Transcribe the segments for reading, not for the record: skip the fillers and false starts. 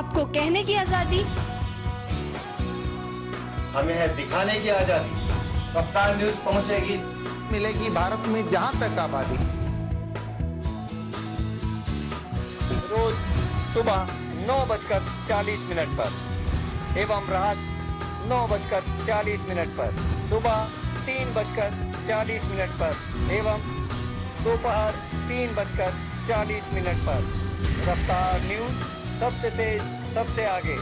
आपको कहने की आजादी, हमें है दिखाने की आजादी। रफ्तार न्यूज पहुंचेगी, मिलेगी भारत में जहां तक आबादी। रोज सुबह 9:40 पर एवं रात 9:40 पर, सुबह 3:40 पर एवं दोपहर 3:40 पर। रफ्तार न्यूज, सबसे तेज, सबसे आगे।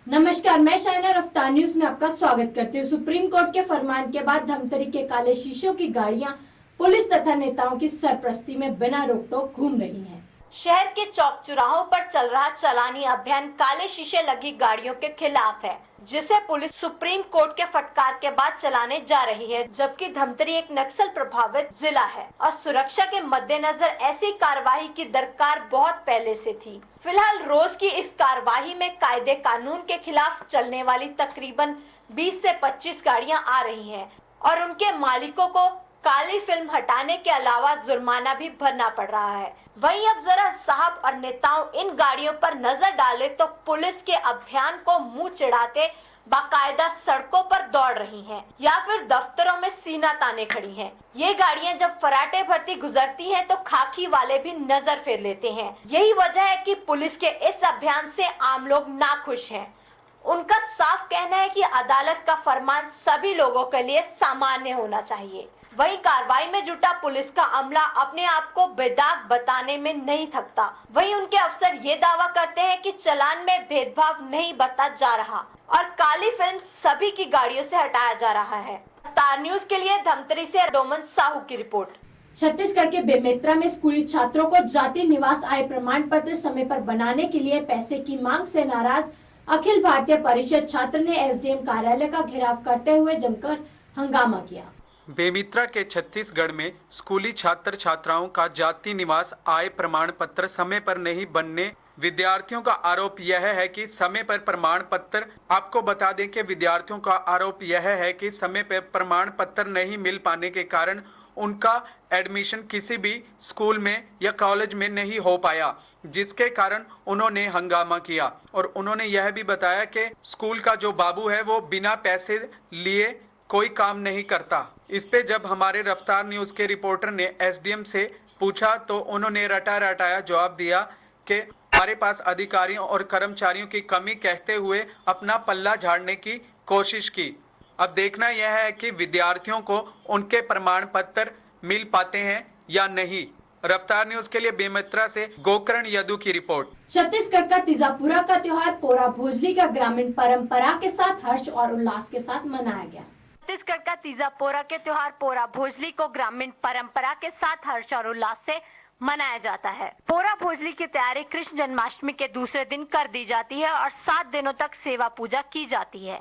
नमस्कार, मैं शाइना रफ्तार न्यूज में आपका स्वागत करती हूँ। सुप्रीम कोर्ट के फरमान के बाद धमतरी के काले शीशों की गाड़ियां पुलिस तथा नेताओं की सरपरस्ती में बिना रोक टोक घूम रही हैं। शहर के चौक चौराहों पर चल रहा चालानी अभियान काले शीशे लगी गाड़ियों के खिलाफ है, जिसे पुलिस सुप्रीम कोर्ट के फटकार के बाद चलाने जा रही है। जबकि धमतरी एक नक्सल प्रभावित जिला है और सुरक्षा के मद्देनजर ऐसी कार्रवाई की दरकार बहुत पहले से थी। फिलहाल रोज की इस कार्रवाई में कायदे कानून के खिलाफ चलने वाली तकरीबन 20 से 25 गाड़ियां आ रही हैं और उनके मालिकों को काली फिल्म हटाने के अलावा जुर्माना भी भरना पड़ रहा है। वहीं अब जरा साहब और नेताओं इन गाड़ियों पर नजर डाले तो पुलिस के अभियान को मुंह चिढ़ाते बाकायदा सड़कों पर दौड़ रही हैं या फिर दफ्तरों में सीना ताने खड़ी हैं। ये गाड़ियां जब फराटे भरती गुजरती हैं तो खाकी वाले भी नजर फेर लेते हैं। यही वजह है कि पुलिस के इस अभियान से आम लोग नाखुश हैं। उनका साफ कहना है कि अदालत का फरमान सभी लोगों के लिए सामान्य होना चाहिए। वहीं कार्रवाई में जुटा पुलिस का अमला अपने आप को बेदाग बताने में नहीं थकता। वहीं उनके अफसर ये दावा करते हैं कि चालान में भेदभाव नहीं बरता जा रहा और काली फिल्म सभी की गाड़ियों से हटाया जा रहा है। रफ्तार न्यूज के लिए धमतरी से डोमन साहू की रिपोर्ट। छत्तीसगढ़ के बेमेतरा में स्कूली छात्रों को जाति निवास आय प्रमाण पत्र समय पर बनाने के लिए पैसे की मांग से नाराज अखिल भारतीय परिषद छात्र ने एसडीएम कार्यालय का घेराव करते हुए जमकर हंगामा किया। बेमेतरा के छत्तीसगढ़ में स्कूली छात्र छात्राओं का जाति निवास आय प्रमाण पत्र समय पर नहीं बनने, विद्यार्थियों का आरोप यह है कि समय पर प्रमाण पत्र आपको बता दें कि विद्यार्थियों का आरोप यह है कि समय पर प्रमाण पत्र नहीं मिल पाने के कारण उनका एडमिशन किसी भी स्कूल में या कॉलेज में नहीं हो पाया, जिसके कारण उन्होंने हंगामा किया और उन्होंने यह भी बताया कि स्कूल का जो बाबू है वो बिना पैसे लिए कोई काम नहीं करता। इस पे जब हमारे रफ्तार न्यूज के रिपोर्टर ने एसडीएम से पूछा तो उन्होंने रटाया जवाब दिया कि हमारे पास अधिकारियों और कर्मचारियों की कमी कहते हुए अपना पल्ला झाड़ने की कोशिश की। अब देखना यह है कि विद्यार्थियों को उनके प्रमाण पत्र मिल पाते हैं या नहीं। रफ्तार न्यूज के लिए बेमेतरा से गोकर्ण यदु की रिपोर्ट। छत्तीसगढ़ का तीजापुरा का त्योहार पोरा भोजली का ग्रामीण परंपरा के साथ हर्ष और उल्लास के साथ मनाया गया। छत्तीसगढ़ का तीजापुरा के त्योहार पोरा भोजली को ग्रामीण परंपरा के साथ हर्ष और उल्लास से मनाया जाता है। पोरा भोजली की तैयारी कृष्ण जन्माष्टमी के दूसरे दिन कर दी जाती है और 7 दिनों तक सेवा पूजा की जाती है।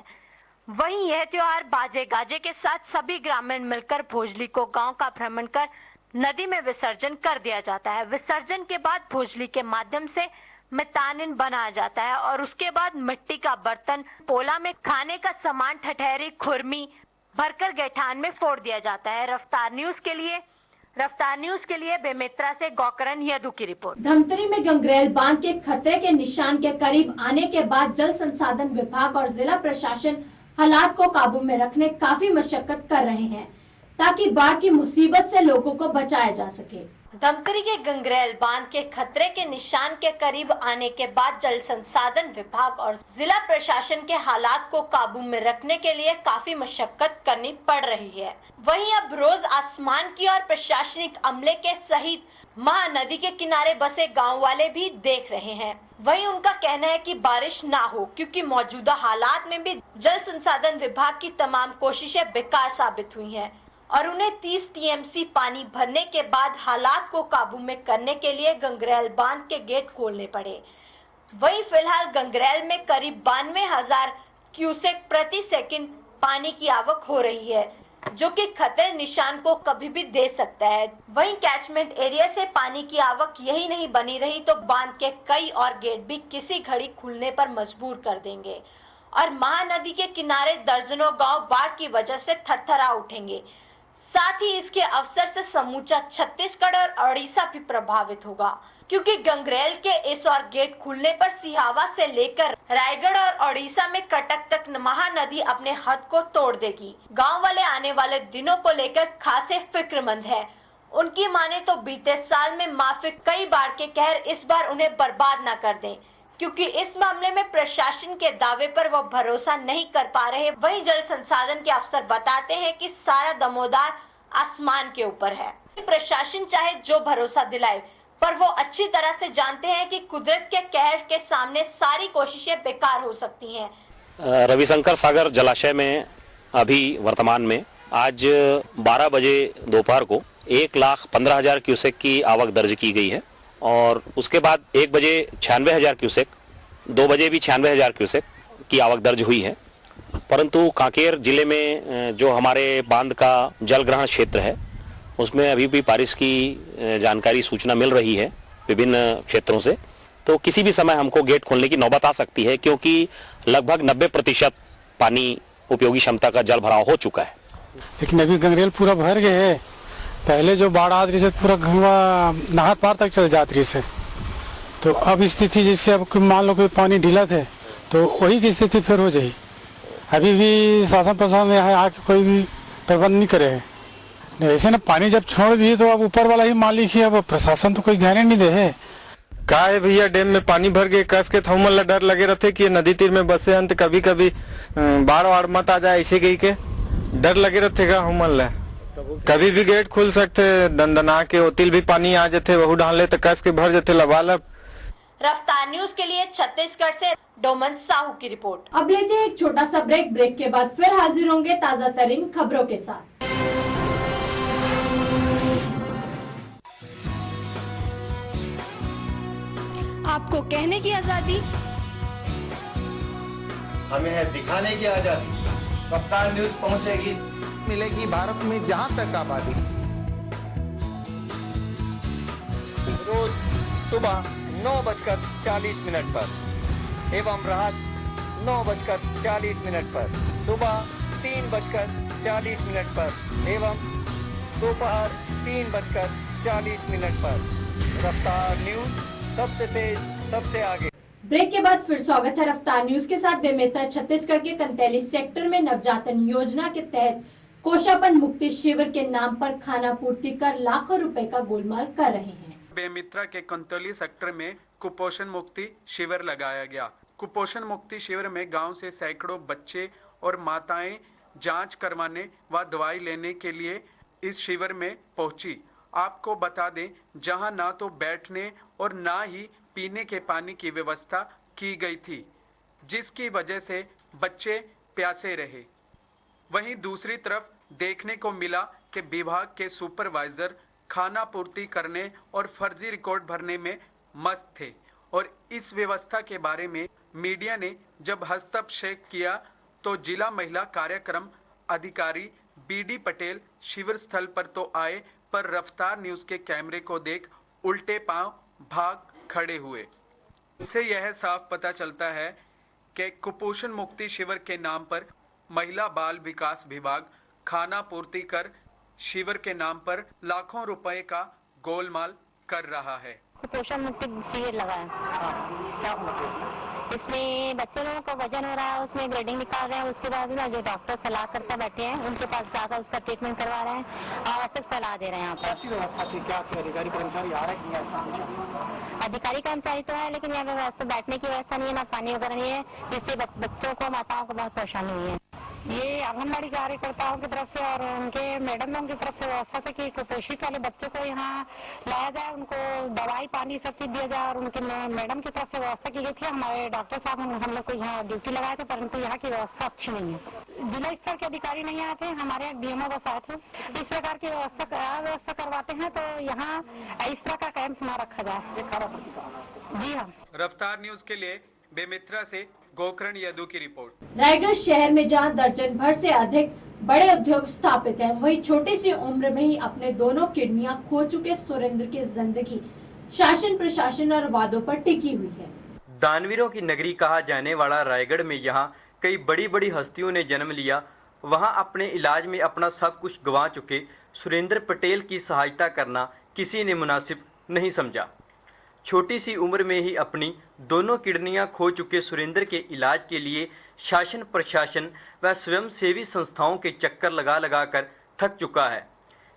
वहीं यह त्योहार बाजे गाजे के साथ सभी ग्रामीण मिलकर भोजली को गांव का भ्रमण कर नदी में विसर्जन कर दिया जाता है। विसर्जन के बाद भोजली के माध्यम से मितानिन बनाया जाता है और उसके बाद मिट्टी का बर्तन, पोला में खाने का सामान, ठठहरी, खुरमी भरकर गैठान में फोड़ दिया जाता है। रफ्तार न्यूज के लिए बेमेतरा से गोकर्ण यदु की रिपोर्ट। धमतरी में गंगरेल बांध के खतरे के निशान के करीब आने के बाद जल संसाधन विभाग और जिला प्रशासन हालात को काबू में रखने काफी मशक्कत कर रहे हैं ताकि बाढ़ की मुसीबत से लोगों को बचाया जा सके। धमतरी के गंगरेल बांध के खतरे के निशान के करीब आने के बाद जल संसाधन विभाग और जिला प्रशासन के हालात को काबू में रखने के लिए काफी मशक्कत करनी पड़ रही है। वहीं अब रोज आसमान की और प्रशासनिक अमले के सहित महानदी के किनारे बसे गांव वाले भी देख रहे हैं। वहीं उनका कहना है कि बारिश ना हो क्योंकि मौजूदा हालात में भी जल संसाधन विभाग की तमाम कोशिशें बेकार साबित हुई हैं और उन्हें 30 टीएमसी पानी भरने के बाद हालात को काबू में करने के लिए गंगरेल बांध के गेट खोलने पड़े। वहीं फिलहाल गंगरेल में करीब 92,000 क्यूसेक प्रति सेकंड पानी की आवक हो रही है, जो कि खतरे निशान को कभी भी दे सकता है। वहीं कैचमेंट एरिया से पानी की आवक यही नहीं बनी रही तो बांध के कई और गेट भी किसी घड़ी खुलने पर मजबूर कर देंगे और महानदी के किनारे दर्जनों गांव बाढ़ की वजह से थरथरा उठेंगे। साथ ही इसके अवसर से समूचा छत्तीसगढ़ और ओडिशा भी प्रभावित होगा। क्योंकि गंगरेल के इस और गेट खुलने पर सिहावा से लेकर रायगढ़ और ओडिशा में कटक तक महानदी अपने हद को तोड़ देगी। गांव वाले आने वाले दिनों को लेकर खासे फिक्रमंद है। उनकी माने तो बीते साल में माफिक कई बार के कहर इस बार उन्हें बर्बाद न कर दें, क्योंकि इस मामले में प्रशासन के दावे पर वो भरोसा नहीं कर पा रहे। वहीं जल संसाधन के अफसर बताते हैं कि सारा दमोदार आसमान के ऊपर है। प्रशासन चाहे जो भरोसा दिलाए, पर वो अच्छी तरह से जानते हैं कि कुदरत के कहर के सामने सारी कोशिशें बेकार हो सकती हैं। रविशंकर सागर जलाशय में अभी वर्तमान में आज 12 बजे दोपहर को 1,15,000 क्यूसेक की आवक दर्ज की गई है और उसके बाद 1 बजे 96,000 क्यूसेक, 2 बजे भी 96,000 क्यूसेक की आवक दर्ज हुई है। परंतु कांकेर जिले में जो हमारे बांध का जल ग्रहण क्षेत्र है उसमें अभी भी बारिश की जानकारी सूचना मिल रही है विभिन्न क्षेत्रों से, तो किसी भी समय हमको गेट खोलने की नौबत आ सकती है, क्योंकि लगभग 90% पानी उपयोगी क्षमता का जल भराव हो चुका है। लेकिन अभी गंगरेल पूरा भर गए है। पहले जो बाढ़ आ रही से पूरा गंगा नहात पार तक चल जाती रही से, तो अब स्थिति जैसे अब मान लो कोई पानी ढीला थे तो वही की स्थिति फिर हो जाएगी। अभी भी शासन प्रशासन यहाँ आके कोई भी प्रबंध नहीं करे है। ऐसे ना पानी जब छोड़ दिए तो अब ऊपर वाला ही मालिक ही, अब प्रशासन तो कोई ध्यान ही नहीं दे है। का है भैया, डैम में पानी भर गए, कस के थमल डर लगे रहते कि नदी तीर में बसे हैं तो कभी कभी बाढ़ वाड़ मत आ जाए, ऐसे गई के डर लगे रहते का हमल। कभी भी गेट खुल सकते, दंदना के ओतिल भी पानी आ जाते, वहू डाले तो कस के भर जाते लबालब। रफ्तार न्यूज के लिए छत्तीसगढ़ से डोमन साहू की रिपोर्ट। अब लेते हैं एक छोटा सा ब्रेक। ब्रेक के बाद फिर हाजिर होंगे ताजा तरीन खबरों के साथ। आपको कहने की आजादी, हमें है दिखाने की आजादी। रफ्तार न्यूज पहुंचेगी, मिलेगी भारत में जहां तक आबादी। रोज सुबह 9:40 पर एवं रात 9:40 पर, सुबह 3:40 पर एवं दोपहर 3:40 पर। रफ्तार न्यूज, सबसे तेज सबसे आगे। ब्रेक के बाद फिर स्वागत है रफ्तार न्यूज के साथ। बेमेतरा छत्तीसगढ़ के कंतैली सेक्टर में नवजातन योजना के तहत कोशापन मुक्ति शिविर के नाम पर खाना पूर्ति कर लाखों रुपए का गोलमाल कर रहे हैं। बेमेतरा के कंतौली सेक्टर में कुपोषण मुक्ति शिविर लगाया गया। कुपोषण मुक्ति शिविर में गांव से सैकड़ों बच्चे और माताएं जांच करवाने व दवाई लेने के लिए इस शिविर में पहुंची। आपको बता दें, जहां ना तो बैठने और ना ही पीने के पानी की व्यवस्था की गई थी, जिसकी वजह से बच्चे प्यासे रहे। वहीं दूसरी तरफ देखने को मिला कि विभाग के सुपरवाइजर खाना पूर्ति करने और फर्जी रिकॉर्ड भरने में मस्त थे और इस व्यवस्था के बारे में मीडिया ने जब हस्तक्षेप किया तो जिला महिला कार्यक्रम अधिकारी बीडी पटेल शिविर स्थल पर तो आए, पर रफ्तार न्यूज के कैमरे को देख उल्टे पांव भाग खड़े हुए। इससे यह साफ पता चलता है कि कुपोषण मुक्ति शिविर के नाम पर महिला बाल विकास विभाग खाना पूर्ति कर शिविर के नाम पर लाखों रुपए का गोलमाल कर रहा है। कुपोषण मुक्ति शिविर लगा है, इसमें बच्चे लोगों का वजन हो रहा है, उसमें ग्रेडिंग निकाल रहे हैं। उसके बाद ना जो डॉक्टर सलाह करता बैठे हैं उनके पास जाकर उसका ट्रीटमेंट करवा रहे हैं, आवश्यक सलाह दे रहे हैं। यहाँ पर व्यवस्था की क्या अधिकारी कर्मचारी आ रहे हैं? अधिकारी कर्मचारी तो है, लेकिन यहाँ व्यवस्था बैठने की व्यवस्था नहीं है, ना पानी वगैरह नहीं है, जिससे बच्चों को माताओं को बहुत परेशानी हुई है। ये आंगनबाड़ी कार्यकर्ताओं की तरफ से और उनके मैडमों की तरफ से व्यवस्था से कि कुपोषित वाले बच्चों को यहाँ लाया जाए, उनको दवाई पानी सब चीज दिया जाए, और उनके मैडम की तरफ से व्यवस्था की गई थी। हमारे डॉक्टर साहब हम लोग को यहाँ ड्यूटी लगाए थे, परंतु यहाँ की व्यवस्था अच्छी नहीं है। जिला स्तर के अधिकारी नहीं आते, हमारे यहाँ डीएमओ बस आए थे। इस प्रकार की व्यवस्था करवाते हैं तो यहाँ इस तरह का कैंप न रखा जाए। जी हाँ। रफ्तार न्यूज के लिए बेमेतरा से गोकर्ण यदू की रिपोर्ट। रायगढ़ शहर में जहां दर्जन भर से अधिक बड़े उद्योग स्थापित हैं, वहीं छोटी सी उम्र में ही अपने दोनों किडनियां खो चुके सुरेंद्र की जिंदगी शासन प्रशासन और वादों पर टिकी हुई है। दानवीरों की नगरी कहा जाने वाला रायगढ़ में यहाँ कई बड़ी बड़ी हस्तियों ने जन्म लिया। वहाँ अपने इलाज में अपना सब कुछ गंवा चुके सुरेंद्र पटेल की सहायता करना किसी ने मुनासिब नहीं समझा। छोटी सी उम्र में ही अपनी दोनों किडनियां खो चुके सुरेंद्र के इलाज के लिए शासन प्रशासन व स्वयंसेवी संस्थाओं के चक्कर लगा लगा कर थक चुका है।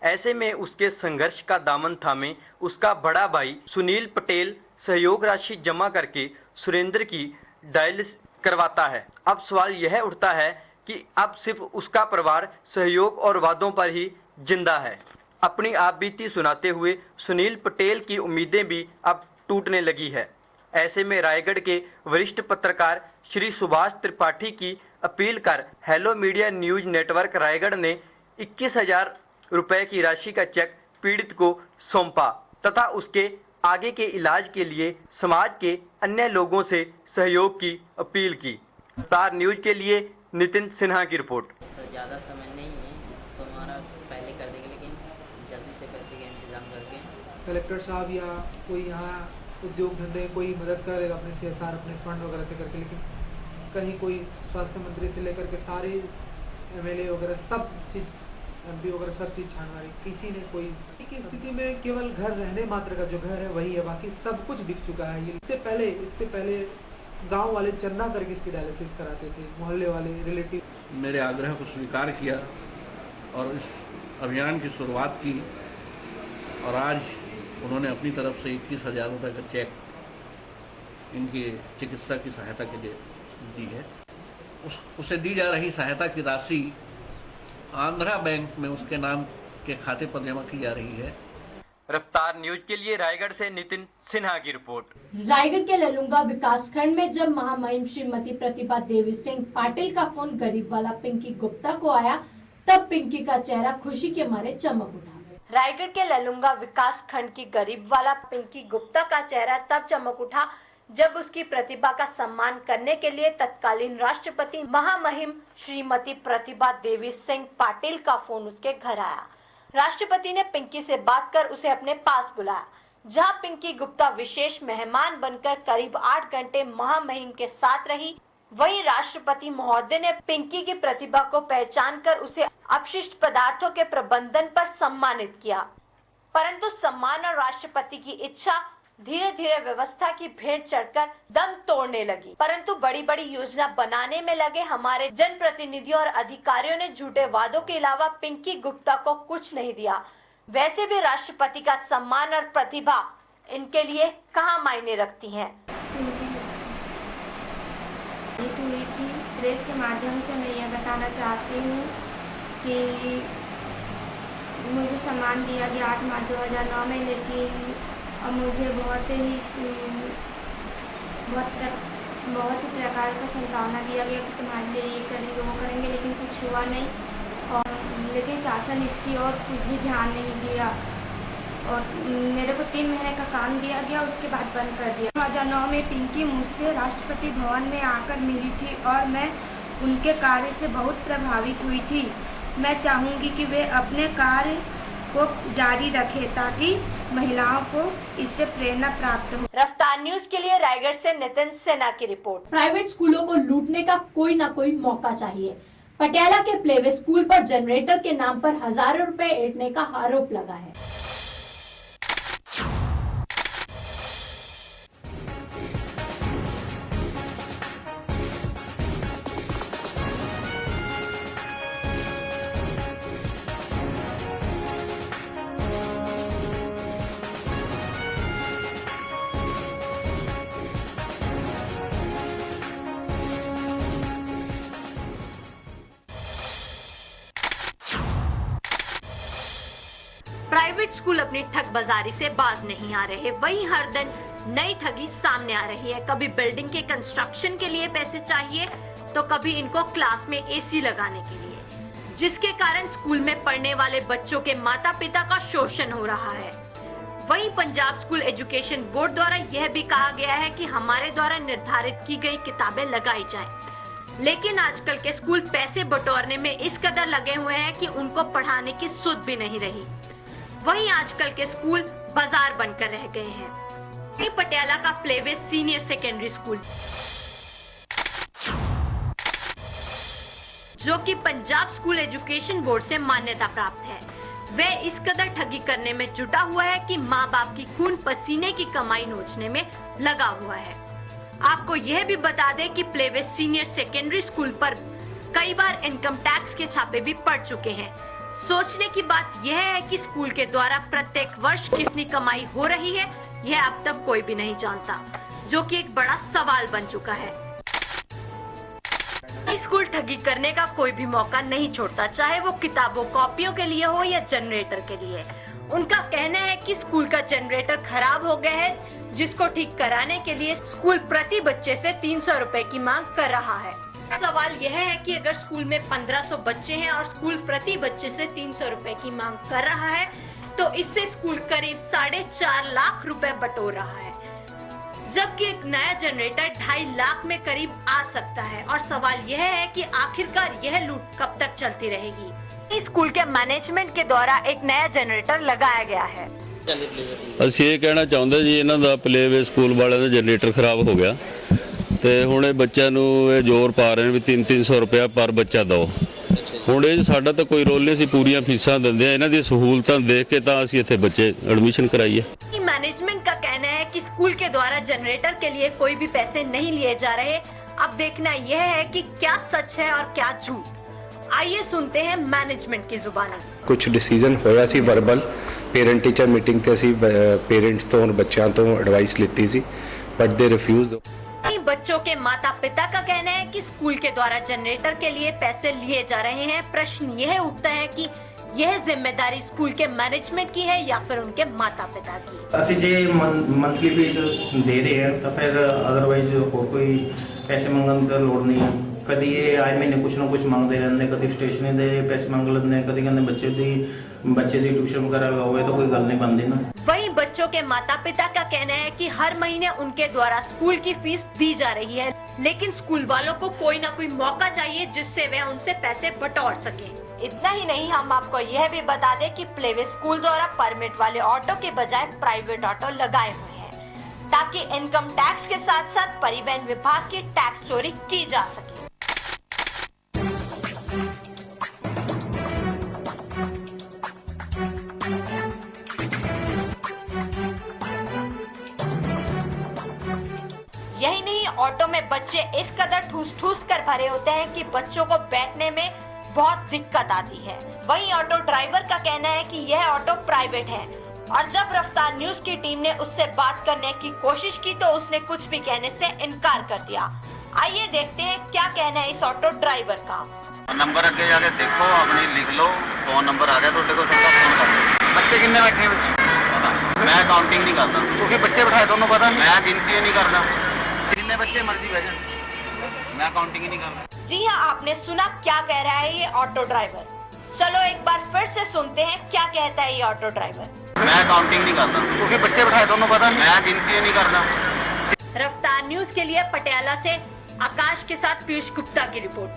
ऐसे में उसके संघर्ष का दामन थामे उसका बड़ा भाई सुनील पटेल सहयोग राशि जमा करके सुरेंद्र की डायलिसिस करवाता है। अब सवाल यह उठता है कि अब सिर्फ उसका परिवार सहयोग और वादों पर ही जिंदा है। अपनी आपबीती सुनाते हुए सुनील पटेल की उम्मीदें भी अब टूटने लगी है। ऐसे में रायगढ़ के वरिष्ठ पत्रकार श्री सुभाष त्रिपाठी की अपील कर hello media news network Raigarh ने 21,000 रुपए की राशि का चेक पीड़ित को सौंपा तथा उसके आगे के इलाज के लिए समाज के अन्य लोगों से सहयोग की अपील की। स्टार न्यूज के लिए नितिन सिन्हा की रिपोर्ट। तो ज़्यादा समय नहीं है तो हमारा पहले कर देंगे, लेकिन जल्दी से कर सके इंतजाम करके। कलेक्टर साहब या कोई यहाँ उद्योग धंधे कोई मदद करेगा अपने CSR अपने फंड वगैरह से करके, लेकिन कहीं कोई स्वास्थ्य मंत्री से लेकर के सारे MLA वगैरह सब चीज MP वगैरह सब चीज छान मारी, किसी ने कोई की स्थिति में केवल घर रहने मात्र का जो घर है वही है, बाकी सब कुछ बिक चुका है। इससे पहले गांव वाले चंदा करके इसकी डायलिसिस कराते थे, मोहल्ले वाले रिलेटिव। मेरे आग्रह को स्वीकार किया और इस अभियान की शुरुआत की और आज उन्होंने अपनी तरफ से 21,000 रुपये का चेक इनकी चिकित्सा की सहायता के लिए दी है। उसे दी जा रही सहायता की राशि आंध्रा बैंक में उसके नाम के खाते पर जमा की जा रही है। रफ्तार न्यूज के लिए रायगढ़ से नितिन सिन्हा की रिपोर्ट। रायगढ़ के ललुंगा विकासखंड में जब महामहिम श्रीमती प्रतिभा देवी सिंह पाटिल का फोन गरीब वाला पिंकी गुप्ता को आया, तब पिंकी का चेहरा खुशी के मारे चमक उठा। रायगढ़ के ललुंगा विकासखंड की गरीब वाला पिंकी गुप्ता का चेहरा तब चमक उठा जब उसकी प्रतिभा का सम्मान करने के लिए तत्कालीन राष्ट्रपति महामहिम श्रीमती प्रतिभा देवी सिंह पाटिल का फोन उसके घर आया। राष्ट्रपति ने पिंकी से बात कर उसे अपने पास बुलाया, जहां पिंकी गुप्ता विशेष मेहमान बनकर करीब 8 घंटे महामहिम के साथ रही। वहीं राष्ट्रपति महोदय ने पिंकी की प्रतिभा को पहचान कर उसे अपशिष्ट पदार्थों के प्रबंधन पर सम्मानित किया, परंतु सम्मान और राष्ट्रपति की इच्छा धीरे धीरे व्यवस्था की भेंट चढ़कर दम तोड़ने लगी। परंतु बड़ी बड़ी योजना बनाने में लगे हमारे जनप्रतिनिधियों और अधिकारियों ने झूठे वादों के अलावा पिंकी गुप्ता को कुछ नहीं दिया। वैसे भी राष्ट्रपति का सम्मान और प्रतिभा इनके लिए कहाँ मायने रखती हैं। प्रेस के माध्यम से मैं यह बताना चाहती हूँ कि मुझे सम्मान दिया गया 8 मार्च 2009 में, लेकिन अब मुझे बहुत ही प्रकार का संभावना दिया गया कि तुम्हारे लिए ये करेंगे वो करेंगे, लेकिन कुछ हुआ नहीं। और लेकिन शासन इसकी ओर कुछ भी ध्यान नहीं दिया और मेरे को 3 महीने का काम दिया गया, उसके बाद बंद कर दिया। 2009 में पिंकी मुझसे राष्ट्रपति भवन में आकर मिली थी और मैं उनके कार्य से बहुत प्रभावित हुई थी। मैं चाहूंगी कि वे अपने कार्य को जारी रखें ताकि महिलाओं को इससे प्रेरणा प्राप्त हो। रफ्तार न्यूज के लिए रायगढ़ से नितिन सिन्हा की रिपोर्ट। प्राइवेट स्कूलों को लूटने का कोई न कोई मौका चाहिए। पटियाला के प्लेवे स्कूल पर जनरेटर के नाम पर हजारों रुपए ऐंठने का आरोप लगा है। प्राइवेट स्कूल अपनी ठग बाजारी से बाज नहीं आ रहे, वहीं हर दिन नई ठगी सामने आ रही है। कभी बिल्डिंग के कंस्ट्रक्शन के लिए पैसे चाहिए तो कभी इनको क्लास में एसी लगाने के लिए, जिसके कारण स्कूल में पढ़ने वाले बच्चों के माता पिता का शोषण हो रहा है। वहीं पंजाब स्कूल एजुकेशन बोर्ड द्वारा यह भी कहा गया है कि हमारे द्वारा निर्धारित की गई किताबें लगाई जाएं, लेकिन आजकल के स्कूल पैसे बटोरने में इस कदर लगे हुए हैं कि उनको पढ़ाने की सुध भी नहीं रही। वहीं आजकल के स्कूल बाजार बनकर रह गए हैं। पटियाला का प्लेवे सीनियर सेकेंडरी स्कूल, जो कि पंजाब स्कूल एजुकेशन बोर्ड से मान्यता प्राप्त है, वह इस कदर ठगी करने में जुटा हुआ है कि माँ बाप की खून पसीने की कमाई नोचने में लगा हुआ है। आपको यह भी बता दें कि प्लेवे सीनियर सेकेंडरी स्कूल पर कई बार इनकम टैक्स के छापे भी पड़ चुके हैं। सोचने की बात यह है कि स्कूल के द्वारा प्रत्येक वर्ष कितनी कमाई हो रही है, यह अब तक कोई भी नहीं जानता, जो कि एक बड़ा सवाल बन चुका है। स्कूल ठगी करने का कोई भी मौका नहीं छोड़ता, चाहे वो किताबों कॉपियों के लिए हो या जनरेटर के लिए। उनका कहना है कि स्कूल का जनरेटर खराब हो गया है, जिसको ठीक कराने के लिए स्कूल प्रति बच्चे से 300 रुपए की मांग कर रहा है। सवाल यह है कि अगर स्कूल में 1500 बच्चे हैं और स्कूल प्रति बच्चे से 300 रुपए की मांग कर रहा है, तो इससे स्कूल करीब 4.5 लाख रुपए बटोर रहा है, जबकि एक नया जनरेटर 2.5 लाख में करीब आ सकता है। और सवाल यह है कि आखिरकार यह लूट कब तक चलती रहेगी। स्कूल के मैनेजमेंट के द्वारा एक नया जनरेटर लगाया गया है। ਅਸੀਂ ਇਹ ਕਹਿਣਾ ਚਾਹੁੰਦੇ ਜੀ, ਇਹਨਾਂ ਦਾ ਪਲੇਵੇ ਸਕੂਲ ਵਾਲਿਆਂ ਦਾ ਜਨਰੇਟਰ ਖਰਾਬ ਹੋ ਗਿਆ ਤੇ ਹੁਣ ਇਹ ਬੱਚਿਆਂ ਨੂੰ ਇਹ ਜ਼ੋਰ ਪਾ ਰਹੇ ਨੇ ਵੀ 300 ਰੁਪਇਆ ਪਰ ਬੱਚਾ ਦਿਓ। ਹੁਣ ਇਹ ਸਾਡਾ ਤਾਂ ਕੋਈ ਰੋਲ ਨਹੀਂ, ਅਸੀਂ ਪੂਰੀਆਂ ਫੀਸਾਂ ਦਿੰਦੇ ਆ, ਇਹਨਾਂ ਦੀ ਸਹੂਲਤਾਂ ਦੇਖ ਕੇ ਤਾਂ ਅਸੀਂ ਇੱਥੇ ਬੱਚੇ ਐਡਮਿਸ਼ਨ कराइए। मैनेजमेंट का कहना है कि स्कूल के द्वारा जनरेटर के लिए कोई भी पैसे नहीं लिए जा रहे। अब देखना यह है कि क्या सच है और क्या झूठ। आइए सुनते हैं मैनेजमेंट की जुबानी। कुछ डिसीजन होया सी वर्बल पेरेंट टीचर मीटिंग ते ਅਸੀਂ पेरेंट्स ਤੋਂ ਬੱਚਿਆਂ ਤੋਂ ਐਡਵਾइस ਲਿੱਤੀ ਸੀ, बट दे रिफ्यूज। बच्चों के माता पिता का कहना है कि स्कूल के द्वारा जनरेटर के लिए पैसे लिए जा रहे हैं। प्रश्न यह उठता है कि यह जिम्मेदारी स्कूल के मैनेजमेंट की है या फिर उनके माता पिता की। ਅਸੀਂ ਜੇ ਮੰਥਲੀ ਫੀਸ ਦੇ ਰਹੇ ਹਾਂ ਤਾਂ ਫਿਰ ਅਦਰਵਾਈਜ਼ ਹੋਰ ਕੋਈ ਪੈਸੇ ਮੰਗਣ ਦੀ ਲੋੜ ਨਹੀਂ ਹੈ। ਕਦੀ ਇਹ ਆਏ ਮਹੀਨੇ ਕੁਛ ਨਾ ਕੁਛ ਮੰਗਦੇ ਰਹਿੰਦੇ, ਕਦੀ ਸਟੇਸ਼ਨਰੀ ਦੇ ਪੈਸੇ ਮੰਗ ਲੈਂਦੇ, ਕਦੀ ਕਹਿੰਦੇ ਬੱਚੇ ਦੀ ट्यूशन वगैरह लगाओ, तो कोई गल नहीं बनती ना। वहीं बच्चों के माता पिता का कहना है कि हर महीने उनके द्वारा स्कूल की फीस दी जा रही है, लेकिन स्कूल वालों को कोई ना कोई मौका चाहिए जिससे वे उनसे पैसे बटोर सके। इतना ही नहीं, हम आपको यह भी बता दें कि प्लेवे स्कूल द्वारा परमिट वाले ऑटो के बजाय प्राइवेट ऑटो लगाए हुए हैं, ताकि इनकम टैक्स के साथ साथ परिवहन विभाग की टैक्स चोरी की जा सके। यही नहीं, ऑटो में बच्चे इस कदर ठूस कर भरे होते हैं कि बच्चों को बैठने में बहुत दिक्कत आती है। वहीं ऑटो ड्राइवर का कहना है कि यह ऑटो प्राइवेट है, और जब रफ्तार न्यूज की टीम ने उससे बात करने की कोशिश की तो उसने कुछ भी कहने से इनकार कर दिया। आइए देखते हैं क्या कहना है इस ऑटो ड्राइवर का। नंबर अगे जाके देखो, अपनी लिख लो, फोन नंबर आ गया तो देखो, सबका फोन कर दो। बच्चे कितने बैठे हैं? मैं काउंटिंग नहीं करता, क्योंकि बच्चे बैठाए दोनों पता, मैं गिनती नहीं करता, जितने बच्चे मर्जी बैठे, मैं काउंटिंग ही नहीं करता। जी हाँ, आपने सुना क्या कह रहा है ये ऑटो ड्राइवर। चलो एक बार फिर से सुनते हैं क्या कहता है ये ऑटो ड्राइवर। मैं काउंटिंग नहीं करता, क्योंकि बच्चे बैठाए दोनों पता, मैं गिनती नहीं करता। रफ्तार न्यूज के लिए पटियाला से आकाश के साथ पीयूष गुप्ता की रिपोर्ट।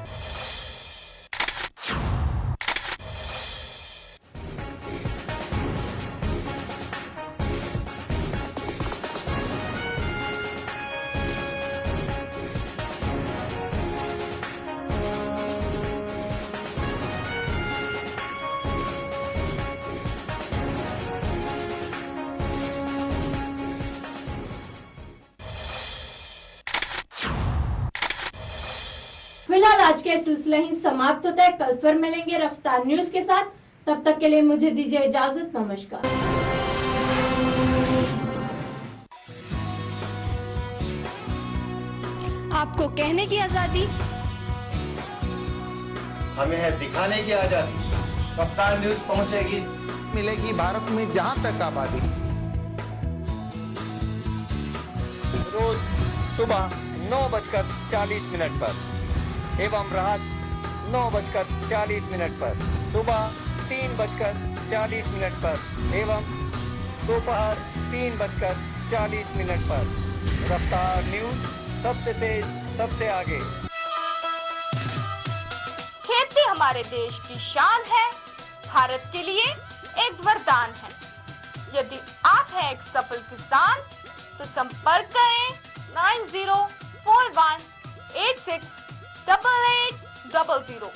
फिलहाल आज के सिलसिले ही समाप्त होता है। कल फिर मिलेंगे रफ्तार न्यूज के साथ, तब तक के लिए मुझे दीजिए इजाजत। नमस्कार। आपको कहने की आजादी, हमें है दिखाने की आजादी। रफ्तार न्यूज पहुंचेगी, मिलेगी भारत में जहां तक आबादी। रोज सुबह 9:40 पर एवं रात 9:40 पर, सुबह 3:40 पर एवं दोपहर 3:40 पर। रफ्तार न्यूज, सबसे तेज सबसे आगे। खेती हमारे देश की शान है, भारत के लिए एक वरदान है। यदि आप हैं एक सफल किसान तो संपर्क करें 9041868800।